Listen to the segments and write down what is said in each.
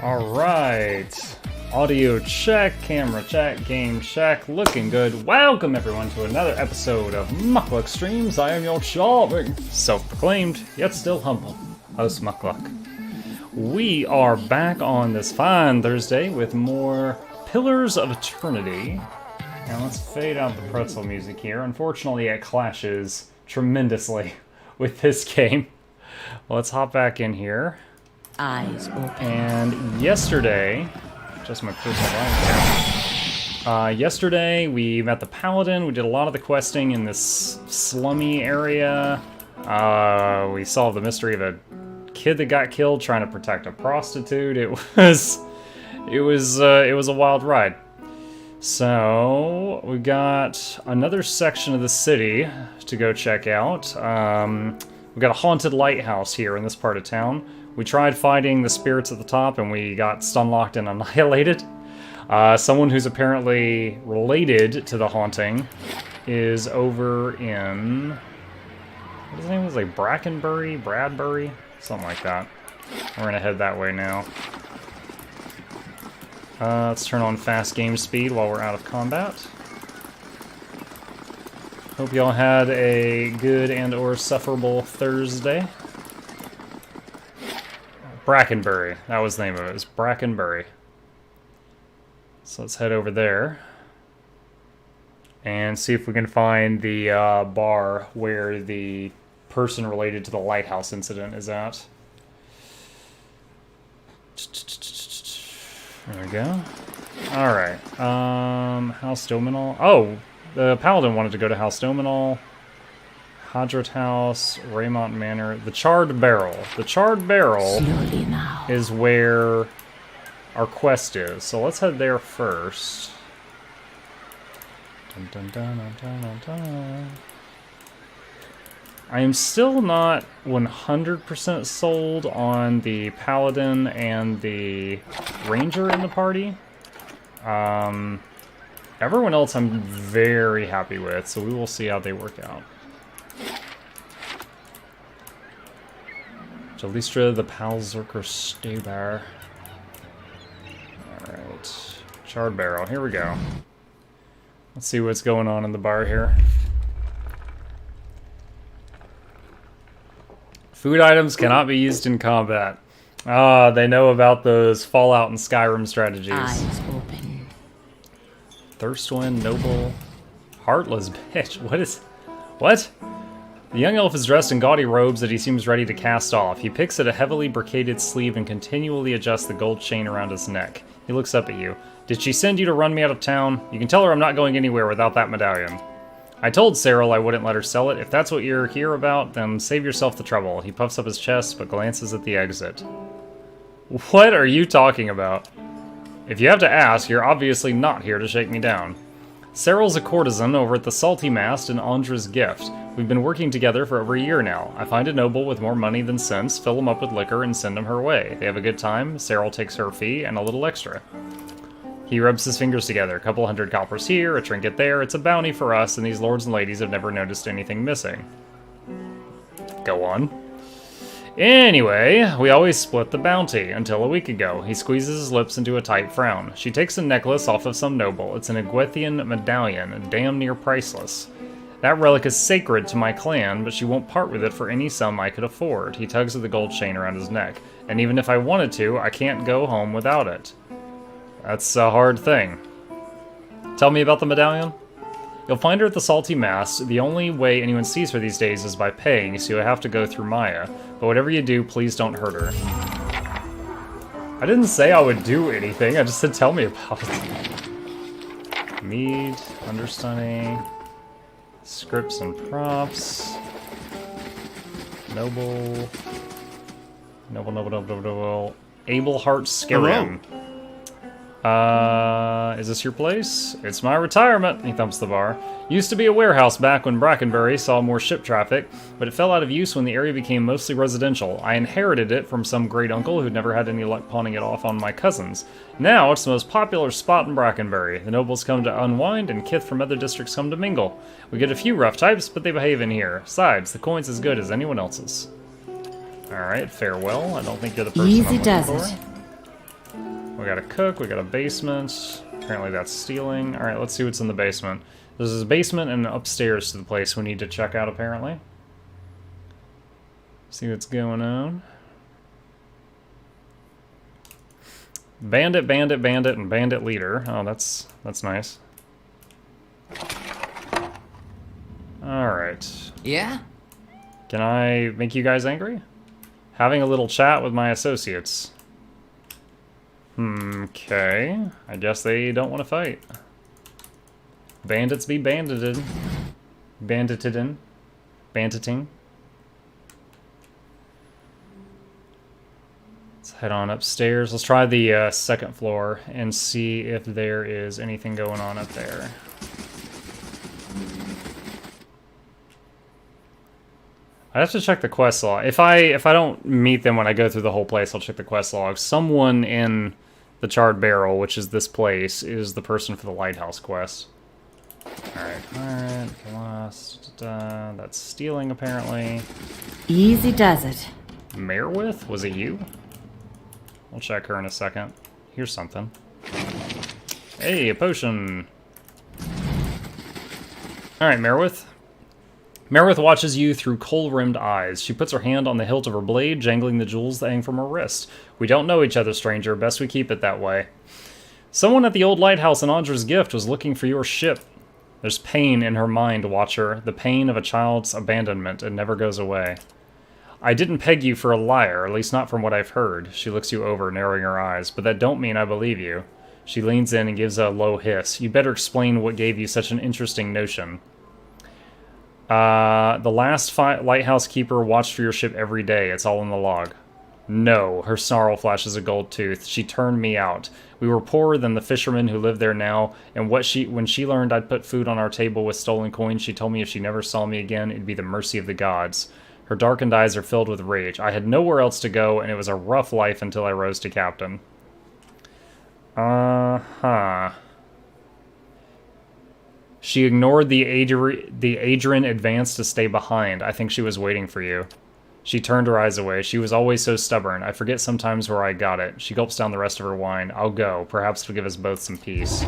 Alright, audio check, camera check, game check, looking good. Welcome everyone to another episode of Mukluk Streams. I am your charming, self-proclaimed, yet still humble host Mukluk. We are back on this fine Thursday with more Pillars of Eternity. Now let's fade out the pretzel music here. Unfortunately it clashes tremendously with this game. Let's hop back in here. Eyes open. And yesterday, just my personal line. Yesterday we met the Paladin. We did a lot of the questing in this slummy area. We solved the mystery of a kid that got killed trying to protect a prostitute. It was a wild ride. So we got another section of the city to go check out. We got a haunted lighthouse here in this part of town. We tried fighting the spirits at the top and we got stun-locked and annihilated. Someone who's apparently related to the haunting is over in... what his name was? Like Brackenbury? Bradbury? Something like that. We're gonna head that way now. Let's turn on fast game speed while we're out of combat. Hope y'all had a good and or sufferable Thursday. Brackenbury, that was the name of it. It was Brackenbury. So let's head over there and see if we can find the bar where the person related to the lighthouse incident is at. There we go. Alright. House Dominal. Oh, the Paladin wanted to go to House Dominal. Hadrat House, Raymont Manor, the Charred Barrel. The Charred Barrel is where our quest is. So let's head there first. Dun, dun, dun, dun, dun, dun. I am still not 100% sold on the Paladin and the Ranger in the party. Everyone else I'm very happy with, so we will see how they work out. Jalistra, the Palzerker Staber. Alright. Charred Barrel, here we go. Let's see what's going on in the bar here. Food items cannot be used in combat. Ah, they know about those Fallout and Skyrim strategies. Eyes open. Thirstwind, Noble, Heartless Bitch. What? The young elf is dressed in gaudy robes that he seems ready to cast off. He picks at a heavily brocaded sleeve and continually adjusts the gold chain around his neck. He looks up at you. Did she send you to run me out of town? You can tell her I'm not going anywhere without that medallion. I told Cyril I wouldn't let her sell it. If that's what you're here about, then save yourself the trouble. He puffs up his chest, but glances at the exit. What are you talking about? If you have to ask, you're obviously not here to shake me down. Cyril's a courtesan over at the Salty Mast in Andra's Gift. We've been working together for over a year now. I find a noble with more money than sense, fill him up with liquor, and send him her way. They have a good time, Cyril takes her fee, and a little extra. He rubs his fingers together. A couple 100 coppers here, a trinket there. It's a bounty for us, and these lords and ladies have never noticed anything missing. Go on. Anyway, we always split the bounty, until a week ago. He squeezes his lips into a tight frown. She takes a necklace off of some noble. It's an Egwethian medallion, damn near priceless. That relic is sacred to my clan, but she won't part with it for any sum I could afford. He tugs at the gold chain around his neck. And even if I wanted to, I can't go home without it. That's a hard thing. Tell me about the medallion? You'll find her at the Salty Mast. The only way anyone sees her these days is by paying, so you'll have to go through Maya. But whatever you do, please don't hurt her. I didn't say I would do anything, I just said tell me about it. Mead, understunning, scripts and props, noble, Able Heart Scarum. Is this your place? It's my retirement, he thumps the bar. Used to be a warehouse back when Brackenbury saw more ship traffic, but it fell out of use when the area became mostly residential. I inherited it from some great uncle who'd never had any luck pawning it off on my cousins. Now it's the most popular spot in Brackenbury. The nobles come to unwind, and kith from other districts come to mingle. We get a few rough types, but they behave in here. Besides, the coin's as good as anyone else's. Alright, farewell. I don't think you're the person I'm looking for. We got a cook, we got a basement. Apparently that's stealing. Alright, let's see what's in the basement. There's a basement and upstairs to the place we need to check out, apparently. See what's going on. Bandit, bandit, bandit, and bandit leader. Oh, that's nice. Alright. Yeah? Can I make you guys angry? Having a little chat with my associates. Okay. I guess they don't want to fight. Bandits be bandited. Bandited. Banditing. Let's head on upstairs. Let's try the second floor and see if there is anything going on up there. I have to check the quest log. If I don't meet them when I go through the whole place, I'll check the quest log. Someone in the Charred Barrel, which is this place, is the person for the lighthouse quest. Alright, lost. That's stealing, apparently. Easy does it. Merwith? Was it you? We'll check her in a second. Here's something. Hey, a potion! Alright, Merwith. Merwith watches you through kohl-rimmed eyes. She puts her hand on the hilt of her blade, jangling the jewels that hang from her wrist. We don't know each other, stranger. Best we keep it that way. Someone at the old lighthouse in Andra's Gift was looking for your ship. There's pain in her mind, Watcher. The pain of a child's abandonment. It never goes away. I didn't peg you for a liar, at least not from what I've heard. She looks you over, narrowing her eyes. But that don't mean I believe you. She leans in and gives a low hiss. You better explain what gave you such an interesting notion. The last lighthouse keeper watched for your ship every day. It's all in the log. No, her snarl flashes a gold tooth. She turned me out. We were poorer than the fishermen who live there now, and when she learned I'd put food on our table with stolen coins, she told me if she never saw me again, it'd be the mercy of the gods. Her darkened eyes are filled with rage. I had nowhere else to go, and it was a rough life until I rose to captain. Uh-huh. She ignored the Adrian advance to stay behind. I think she was waiting for you. She turned her eyes away. She was always so stubborn. I forget sometimes where I got it. She gulps down the rest of her wine. I'll go. Perhaps it'll give us both some peace.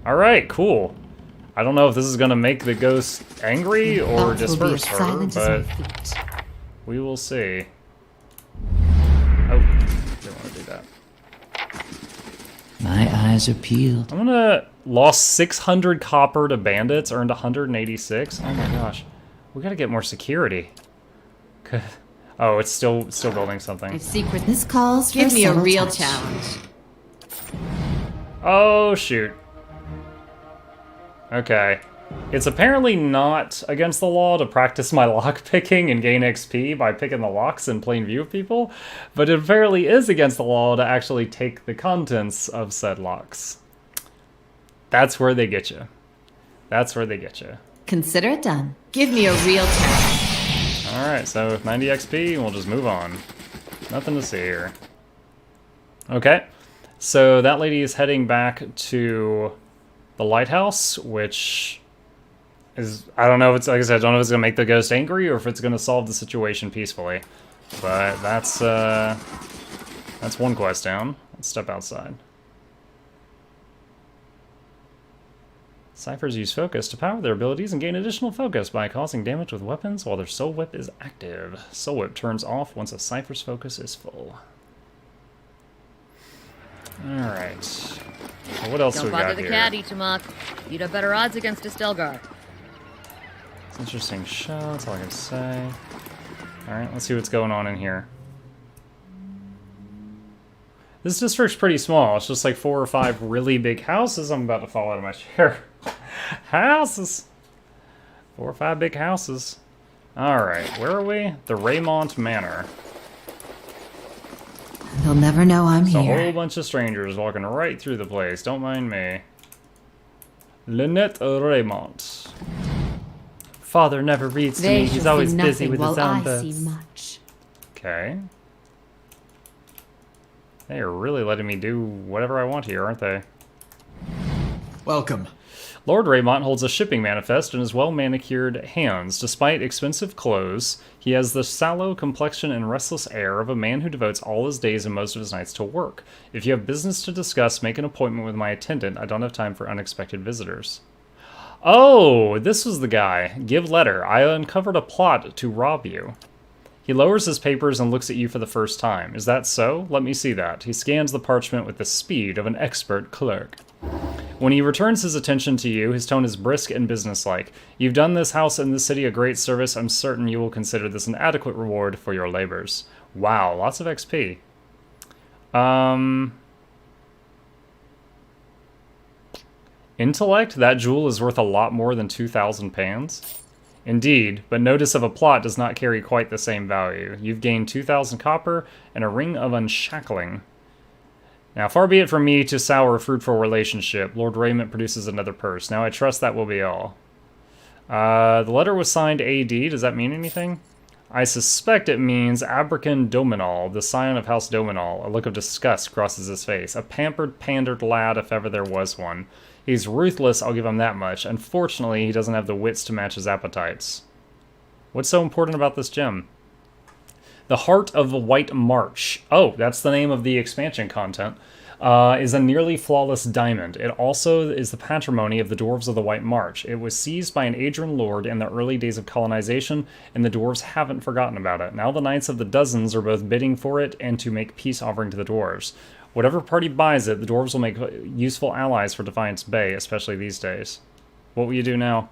Alright, cool. I don't know if this is going to make the ghost angry or disperse her, but we will see. Oh, didn't want to do that. My eyes are peeled. I'm gonna... Lost 600 copper to bandits, earned 186. Oh my gosh. We gotta get more security. Oh, it's still building something. Secret. This calls for Give me a real touch. challenge. Oh, shoot. Okay. It's apparently not against the law to practice my lock picking and gain XP by picking the locks in plain view of people, but it apparently is against the law to actually take the contents of said locks. That's where they get you. That's where they get you. Consider it done. Give me a real challenge. Alright, so 90 XP, and we'll just move on. Nothing to see here. Okay, so that lady is heading back to the lighthouse, which is, I don't know if it's, like I said, I don't know if it's going to make the ghost angry or if it's going to solve the situation peacefully. But that's one quest down. Let's step outside. Ciphers use focus to power their abilities and gain additional focus by causing damage with weapons while their soul whip is active. Soul whip turns off once a cipher's focus is full. Alright. So what else do we got here? Don't bother the caddy, Tamak. You'd have better odds against a Stelgar. It's an interesting show, that's all I can say. Alright, let's see what's going on in here. This district's pretty small. It's just like 4 or 5 really big houses. I'm about to fall out of my chair. Houses! 4 or 5 big houses. Alright, where are we? The Raymont Manor. They'll never know I'm It's a here. whole bunch of strangers walking right through the place. Don't mind me. Lynette Raymont. Father never reads to They me. shall He's always see busy nothing with while his own I books. see much. Okay. They are really letting me do whatever I want here, aren't they? Welcome. Lord Raymont holds a shipping manifest in his well-manicured hands. Despite expensive clothes, he has the sallow complexion and restless air of a man who devotes all his days and most of his nights to work. If you have business to discuss, make an appointment with my attendant. I don't have time for unexpected visitors. Oh, this was the guy. Give letter. I uncovered a plot to rob you. He lowers his papers and looks at you for the first time. Is that so? Let me see that. He scans the parchment with the speed of an expert clerk. When he returns his attention to you, his tone is brisk and businesslike. You've done this house and this city a great service. I'm certain you will consider this an adequate reward for your labors. Wow, lots of XP. Intellect? That jewel is worth a lot more than 2,000 pans. Indeed, but notice of a plot does not carry quite the same value. You've gained 2,000 copper and a ring of unshackling. Now, far be it from me to sour a fruitful relationship. Lord Raymond produces another purse. Now, I trust that will be all. The letter was signed AD. Does that mean anything? I suspect it means Abracan Dominal, the scion of House Dominal. A look of disgust crosses his face. A pampered, pandered lad, if ever there was one. He's ruthless, I'll give him that much. Unfortunately, he doesn't have the wits to match his appetites. What's so important about this gem? The Heart of the White March. Oh, that's the name of the expansion content. Is a nearly flawless diamond. It also is the patrimony of the Dwarves of the White March. It was seized by an Adrian lord in the early days of colonization, and the Dwarves haven't forgotten about it. Now the Knights of the Dozens are both bidding for it and to make peace offering to the Dwarves. Whatever party buys it, the Dwarves will make useful allies for Defiance Bay, especially these days. What will you do now?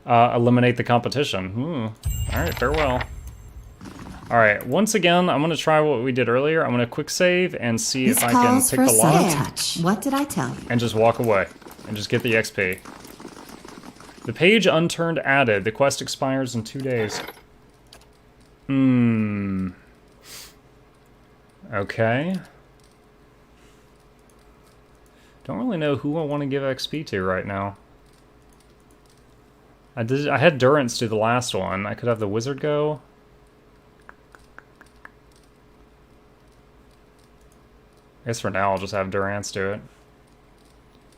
Eliminate the competition. Alright, farewell. Alright, once again, I'm going to try what we did earlier. I'm going to quick save and see if I can pick the lock. Touch. What did I tell you? And just walk away. And just get the XP. The page unturned added. The quest expires in 2 days. Okay. Don't really know who I want to give XP to right now. I had Durance do the last one. I could have the wizard go. I guess for now I'll just have Durance do it.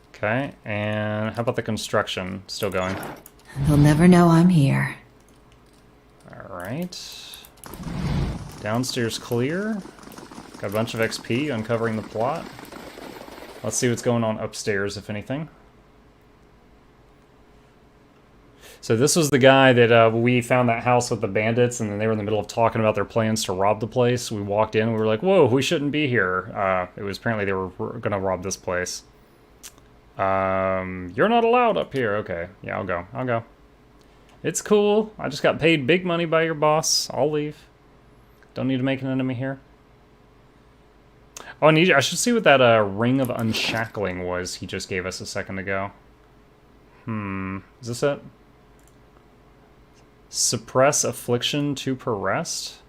Okay, and how about the construction? Still going. They'll never know I'm here. Alright. Downstairs clear. Got a bunch of XP uncovering the plot. Let's see what's going on upstairs, if anything. So this was the guy that we found that house with the bandits, and then they were in the middle of talking about their plans to rob the place. We walked in, and we were like, whoa, we shouldn't be here. It was apparently they were going to rob this place. You're not allowed up here. Okay, yeah, I'll go. It's cool. I just got paid big money by your boss. I'll leave. Don't need to make an enemy here. Oh, I should see what that ring of unshackling was he just gave us a second ago. Is this it? Suppress affliction 2 per rest?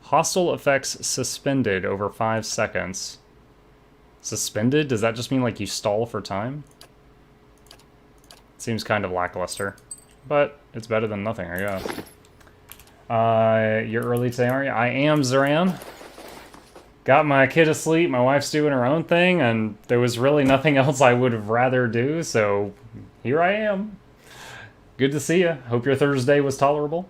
Hostile effects suspended over 5 seconds. Suspended? Does that just mean like you stall for time? Seems kind of lackluster. But it's better than nothing, I guess. You're early today, aren't you? I am, Zoran. Got my kid asleep, my wife's doing her own thing, and there was really nothing else I would have rather do, so here I am. Good to see you. Hope your Thursday was tolerable.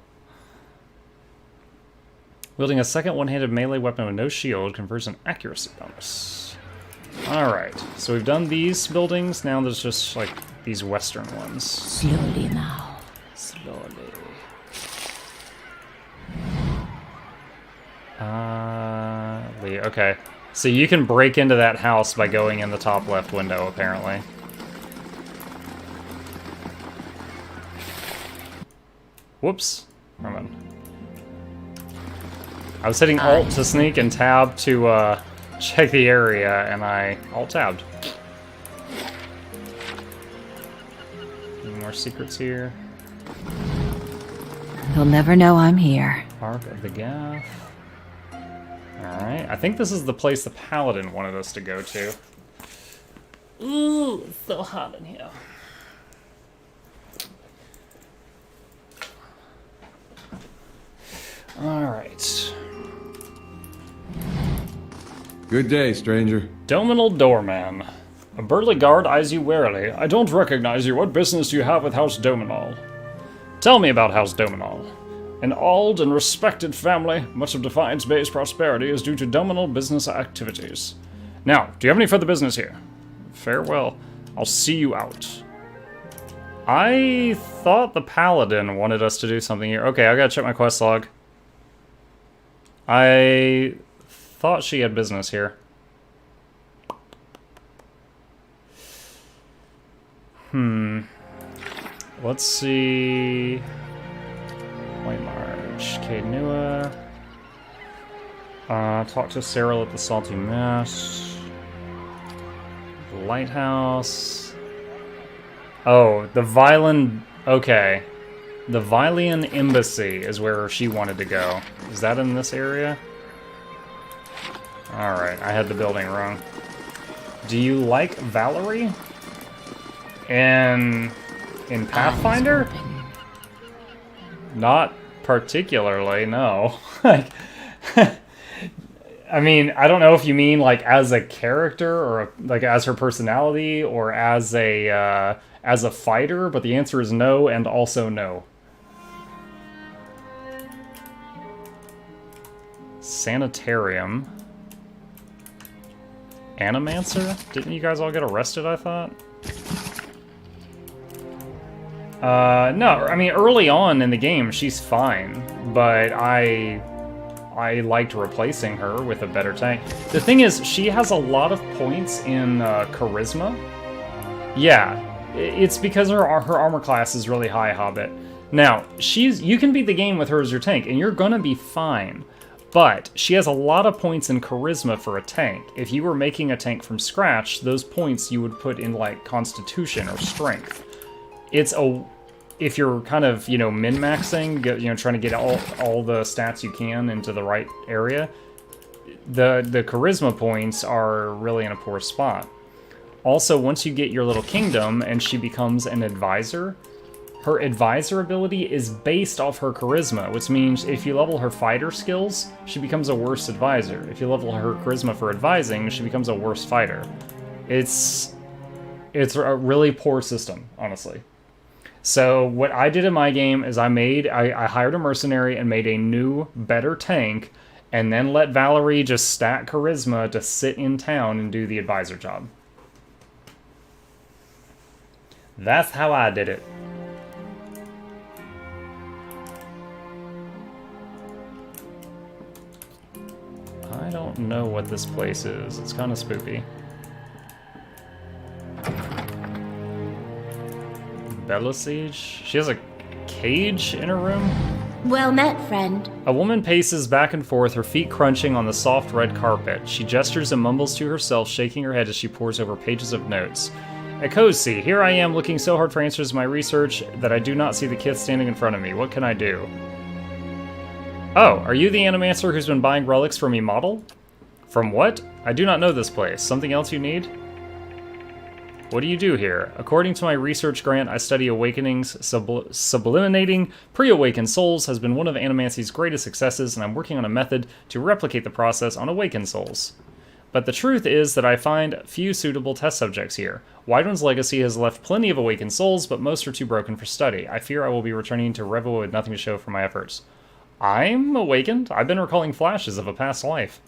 Wielding a second one-handed melee weapon with no shield confers an accuracy bonus. Alright, so we've done these buildings, now there's just, like, these western ones. Slowly now. Slowly. Okay. So you can break into that house by going in the top left window, apparently. Whoops. Wrong button. I was hitting Alt to sneak and Tab to check the area, and I Alt-tabbed. Any more secrets here? They'll never know I'm here. Park of the Gaff. Alright, I think this is the place the Paladin wanted us to go to. Ooh, it's so hot in here. Alright. Good day, stranger. Dominal Doorman. A burly guard eyes you warily. I don't recognize you. What business do you have with House Dominal? Tell me about House Dominal. An old and respected family, much of Defiance Bay's prosperity is due to Dominal business activities. Now, do you have any further business here? Farewell. I'll see you out. I thought the Paladin wanted us to do something here. Okay, I gotta check my quest log. I thought she had business here. Let's see. White March. Cadenua. Talk to Cyril at the Salty Mess. Lighthouse. Oh, the Violin... Okay. The Vilian Embassy is where she wanted to go. Is that in this area? Alright, I had the building wrong. Do you like Valerie? In Pathfinder? Not particularly, no. Like, I mean, I don't know if you mean like as a character or like as her personality or as a fighter, but the answer is no and also no. Sanitarium. Animancer? Didn't you guys all get arrested, I thought? No, I mean, early on in the game, she's fine, but I liked replacing her with a better tank. The thing is, she has a lot of points in charisma. Yeah, it's because her armor class is really high, Hobbit. Now, you can beat the game with her as your tank, and you're gonna be fine. But she has a lot of points in charisma for a tank. If you were making a tank from scratch, those points you would put in like constitution or strength. If you're kind of, min-maxing, trying to get all the stats you can into the right area, the charisma points are really in a poor spot. Also, once you get your little kingdom and she becomes an advisor, her advisor ability is based off her charisma, which means if you level her fighter skills, she becomes a worse advisor. If you level her charisma for advising, she becomes a worse fighter. It's a really poor system, honestly. So what I did in my game is I hired a mercenary and made a new, better tank, and then let Valerie just stack charisma to sit in town and do the advisor job. That's how I did it. I don't know what this place is. It's kind of spooky. Bella Siege? She has a cage in her room? Well met, friend. A woman paces back and forth, her feet crunching on the soft red carpet. She gestures and mumbles to herself, shaking her head as she pores over pages of notes. Ekosi, here I am looking so hard for answers to my research that I do not see the kith standing in front of me. What can I do? Oh, are you the animancer who's been buying relics from me model? From what? I do not know this place. Something else you need? What do you do here? According to my research grant, I study awakenings. Subliminating pre-awakened souls has been one of Animancy's greatest successes, and I'm working on a method to replicate the process on awakened souls. But the truth is that I find few suitable test subjects here. Wyvern's legacy has left plenty of awakened souls, but most are too broken for study. I fear I will be returning to Revo with nothing to show for my efforts. I'm awakened? I've been recalling flashes of a past life.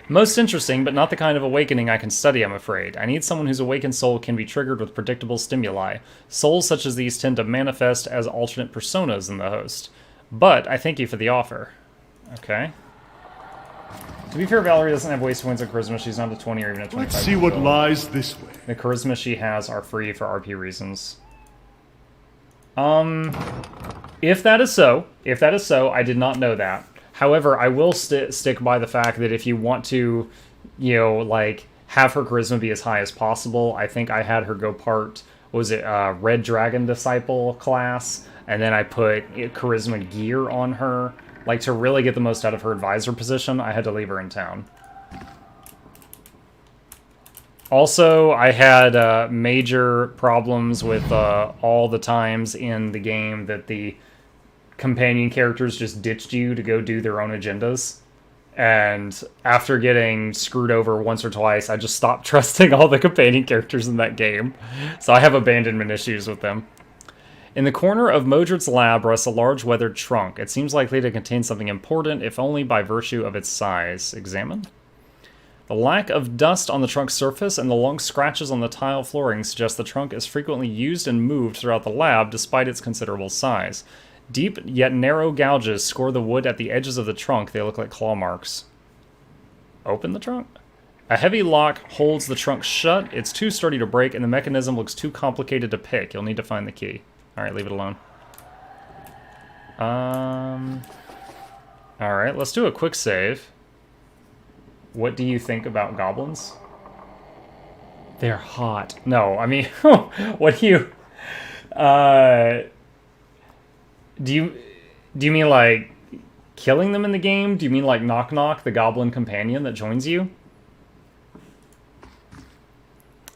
Most interesting, but not the kind of awakening I can study, I'm afraid. I need someone whose awakened soul can be triggered with predictable stimuli. Souls such as these tend to manifest as alternate personas in the host. But I thank you for the offer. Okay. To be fair, Valerie doesn't have waste points in charisma. She's not a 20 or even a 25. Let's see what lies this way. The charisma she has are free for RP reasons. If that is so, I did not know that. However, I will stick by the fact that if you want to, have her charisma be as high as possible, I think I had her go part, Red Dragon Disciple class, and then I put charisma gear on her. Like, to really get the most out of her advisor position, I had to leave her in town. Also, I had major problems with all the times in the game that the companion characters just ditched you to go do their own agendas. And after getting screwed over once or twice, I just stopped trusting all the companion characters in that game. So I have abandonment issues with them. In the corner of Modred's lab rests a large weathered trunk. It seems likely to contain something important, if only by virtue of its size. Examine. The lack of dust on the trunk's surface and the long scratches on the tile flooring suggest the trunk is frequently used and moved throughout the lab despite its considerable size. Deep yet narrow gouges score the wood at the edges of the trunk. They look like claw marks. Open the trunk? A heavy lock holds the trunk shut. It's too sturdy to break, and the mechanism looks too complicated to pick. You'll need to find the key. Alright, leave it alone. Alright, let's do a quick save. What do you think about goblins? They're hot. No, I mean, what do you... Do you mean, like, killing them in the game? Do you mean, like, Knock Knock, the goblin companion that joins you?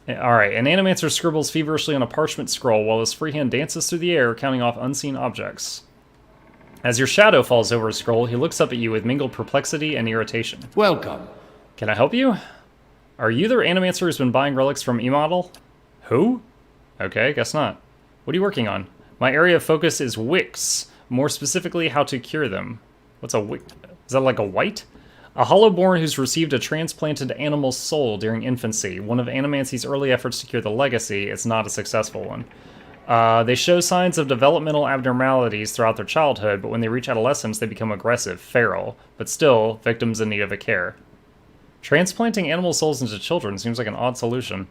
Alright, an animancer scribbles feverishly on a parchment scroll while his free hand dances through the air, counting off unseen objects. As your shadow falls over a scroll, he looks up at you with mingled perplexity and irritation. Welcome. Can I help you? Are you the animancer who's been buying relics from E-Model? Who? Okay, guess not. What are you working on? My area of focus is wicks, more specifically how to cure them. What's a wick? Is that like a white? A hollowborn who's received a transplanted animal soul during infancy. One of Animancy's early efforts to cure the legacy. It's not a successful one. They show signs of developmental abnormalities throughout their childhood, but when they reach adolescence, they become aggressive, feral, but still victims in need of a care. Transplanting animal souls into children seems like an odd solution.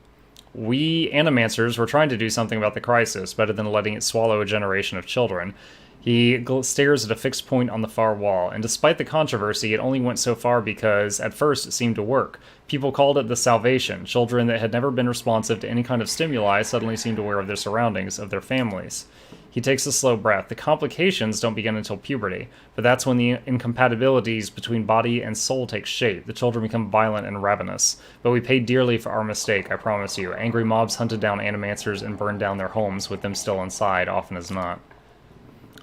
We Animancers were trying to do something about the crisis, better than letting it swallow a generation of children. He stares at a fixed point on the far wall, and despite the controversy, it only went so far because, at first, it seemed to work. People called it the salvation. Children that had never been responsive to any kind of stimuli suddenly seemed aware of their surroundings, of their families. He takes a slow breath. The complications don't begin until puberty, but that's when the incompatibilities between body and soul take shape. The children become violent and ravenous. But we paid dearly for our mistake, I promise you. Angry mobs hunted down Animancers and burned down their homes, with them still inside, often as not.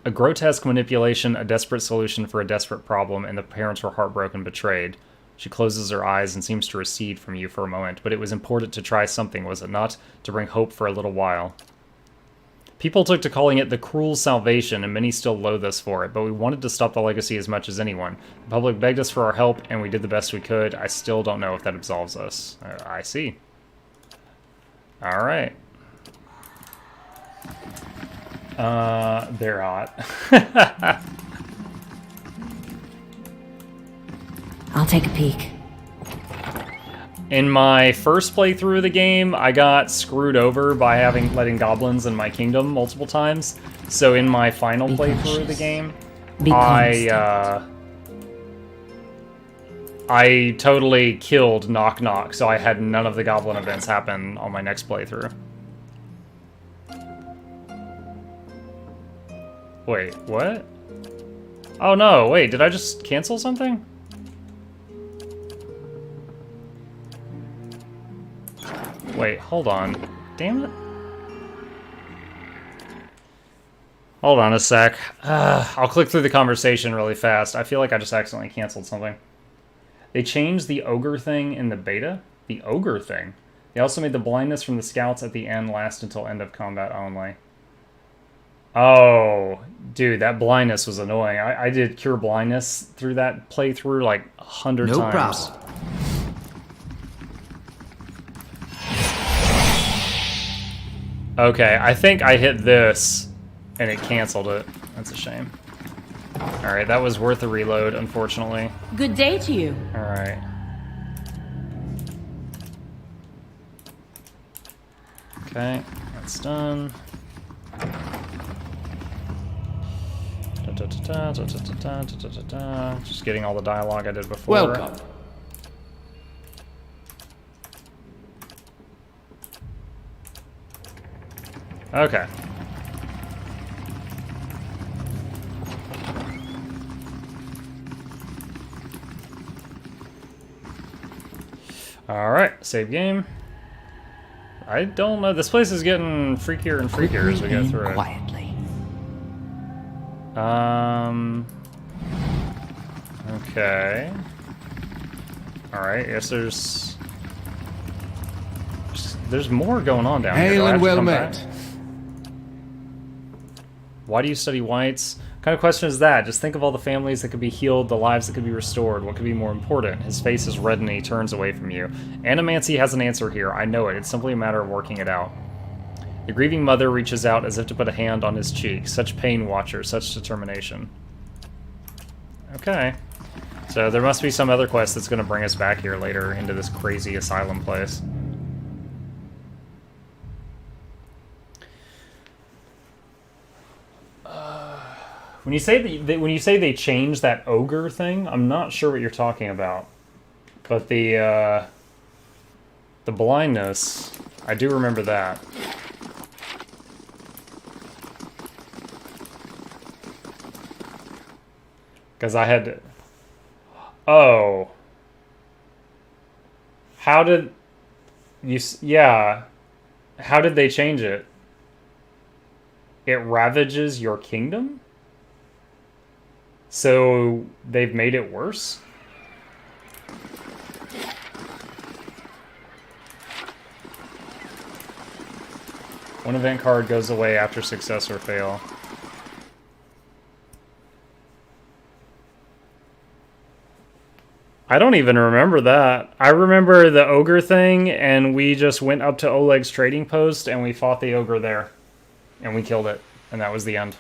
A grotesque manipulation, a desperate solution for a desperate problem, and the parents were heartbroken, betrayed. She closes her eyes and seems to recede from you for a moment, but it was important to try something, was it not? To bring hope for a little while. People took to calling it the cruel salvation, and many still loathe us for it, but we wanted to stop the legacy as much as anyone. The public begged us for our help, and we did the best we could. I still don't know if that absolves us. I see. Alright. They're hot. I'll take a peek. In my first playthrough of the game, I got screwed over by letting goblins in my kingdom multiple times. So in my final playthrough of the game, I totally killed Knock Knock, so I had none of the goblin events happen on my next playthrough. Wait, what? Oh no, wait, did I just cancel something? Wait, hold on. Damn it. Hold on a sec. I'll click through the conversation really fast. I feel like I just accidentally canceled something. They changed the ogre thing in the beta? The ogre thing? They also made the blindness from the scouts at the end last until end of combat only. Oh, dude, that blindness was annoying. I did cure blindness through that playthrough like 100 times. No problem. Okay, I think I hit this and it canceled it. That's a shame. Alright, that was worth a reload, unfortunately. Good day to you. Alright. Okay, that's done. Just getting all the dialogue I did before. Welcome. Okay. Alright, save game. I don't know. This place is getting freakier and freakier as we go through it. Quietly. Okay. Alright, yes, there's more going on down here. Hail Do I have and to well come met. back? Why do you study whites? What kind of question is that? Just think of all the families that could be healed, the lives that could be restored. What could be more important? His face is red and he turns away from you. Animancy has an answer here. I know it. It's simply a matter of working it out. The grieving mother reaches out as if to put a hand on his cheek. Such pain, Watcher. Such determination. Okay. So there must be some other quest that's going to bring us back here later into this crazy asylum place. When you say they changed that ogre thing, I'm not sure what you're talking about. But the blindness, I do remember that. Because I had... Oh. How did... Yeah. How did they change it? It ravages your kingdom? So they've made it worse? One event card goes away after success or fail. I don't even remember that. I remember the ogre thing, and we just went up to Oleg's trading post, and we fought the ogre there. And we killed it. And that was the end.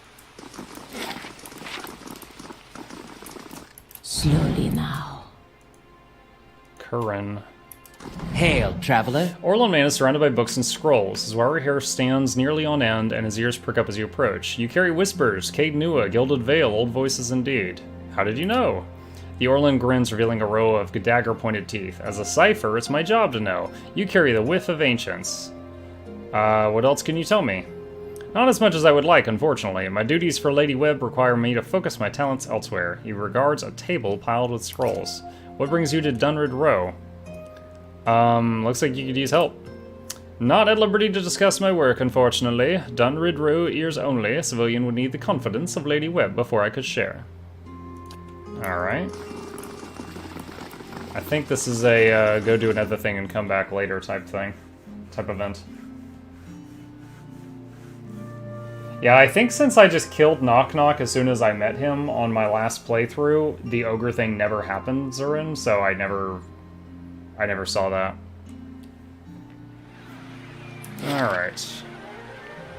Slowly now. Curran. Hail, traveler. Orlon Man is surrounded by books and scrolls. His wiry hair stands nearly on end, and his ears prick up as you approach. You carry whispers, Cade Nua, Gilded Veil, old voices indeed. How did you know? The Orlin grins, revealing a row of dagger-pointed teeth. As a cipher, it's my job to know. You carry the whiff of ancients. What else can you tell me? Not as much as I would like, unfortunately. My duties for Lady Webb require me to focus my talents elsewhere. He regards a table piled with scrolls. What brings you to Dunrid Row? Looks like you could use help. Not at liberty to discuss my work, unfortunately. Dunrid Row ears only. A civilian would need the confidence of Lady Webb before I could share. Alright. I think this is a go do another thing and come back later type thing. Type event. Yeah, I think since I just killed Knock Knock as soon as I met him on my last playthrough, the ogre thing never happened, Zurin, so I never saw that. Alright.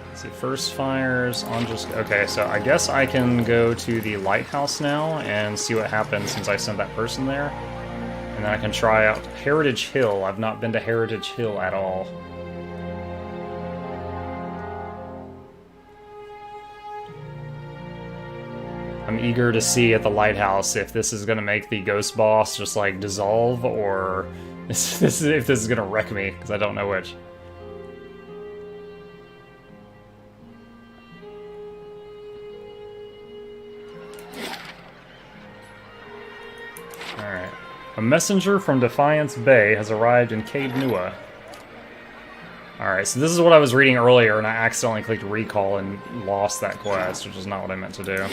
Let's see, first fires on just... Okay, so I guess I can go to the lighthouse now and see what happens since I sent that person there. And then I can try out Heritage Hill. I've not been to Heritage Hill at all. I'm eager to see at the lighthouse if this is going to make the ghost boss just like dissolve or if this is going to wreck me, because I don't know which. Alright. A messenger from Defiance Bay has arrived in Cade Nua. Alright, so this is what I was reading earlier, and I accidentally clicked recall and lost that quest, which is not what I meant to do.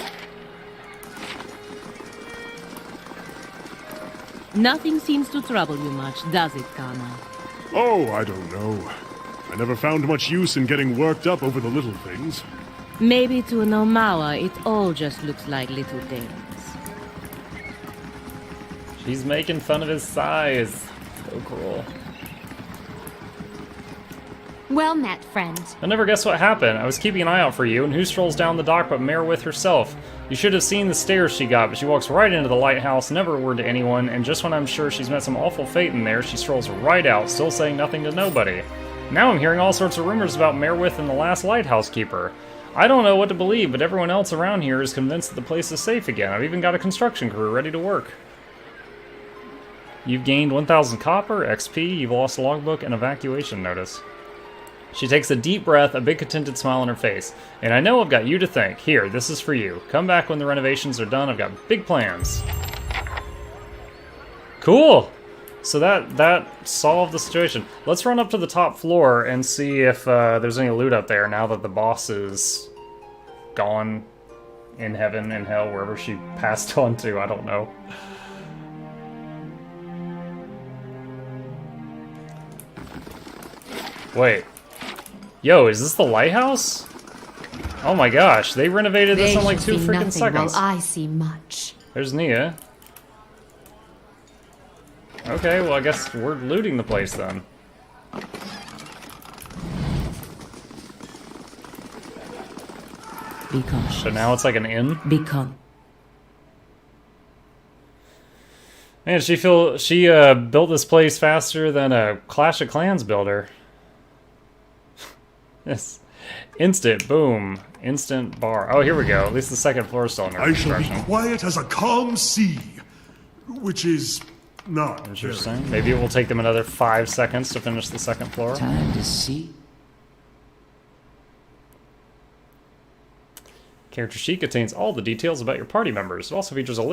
Nothing seems to trouble you much, does it, Kana? Oh, I don't know. I never found much use in getting worked up over the little things. Maybe to an Omawa, it all just looks like little things. She's making fun of his size. So cruel. Well met, friend. You'll never guess what happened. I was keeping an eye out for you, and who strolls down the dock but Merewith herself? You should have seen the stares she got, but she walks right into the lighthouse, never a word to anyone, and just when I'm sure she's met some awful fate in there, she strolls right out, still saying nothing to nobody. Now I'm hearing all sorts of rumors about Merewith and the last lighthouse keeper. I don't know what to believe, but everyone else around here is convinced that the place is safe again. I've even got a construction crew ready to work. You've gained 1,000 copper, XP, you've lost a logbook, and evacuation notice. She takes a deep breath, a big contented smile on her face. And I know I've got you to thank. Here, this is for you. Come back when the renovations are done. I've got big plans. Cool! So that solved the situation. Let's run up to the top floor and see if there's any loot up there now that the boss is gone in heaven, in hell, wherever she passed on to. I don't know. Wait. Yo, is this the lighthouse? Oh my gosh, they renovated this They in like shall 2 see freaking nothing seconds. while I see much. There's Nia. Okay, well I guess we're looting the place then. Be cautious. So now it's like an inn? Be calm. Man, she built this place faster than a Clash of Clans builder. Yes. Instant, boom. Instant bar. Oh, here we go. At least the second floor is still under I shall be construction. quiet as a calm sea, which is not very. Interesting. Maybe it will take them another 5 seconds to finish the second floor. Time to see. Character sheet contains all the details about your party members. It also features a list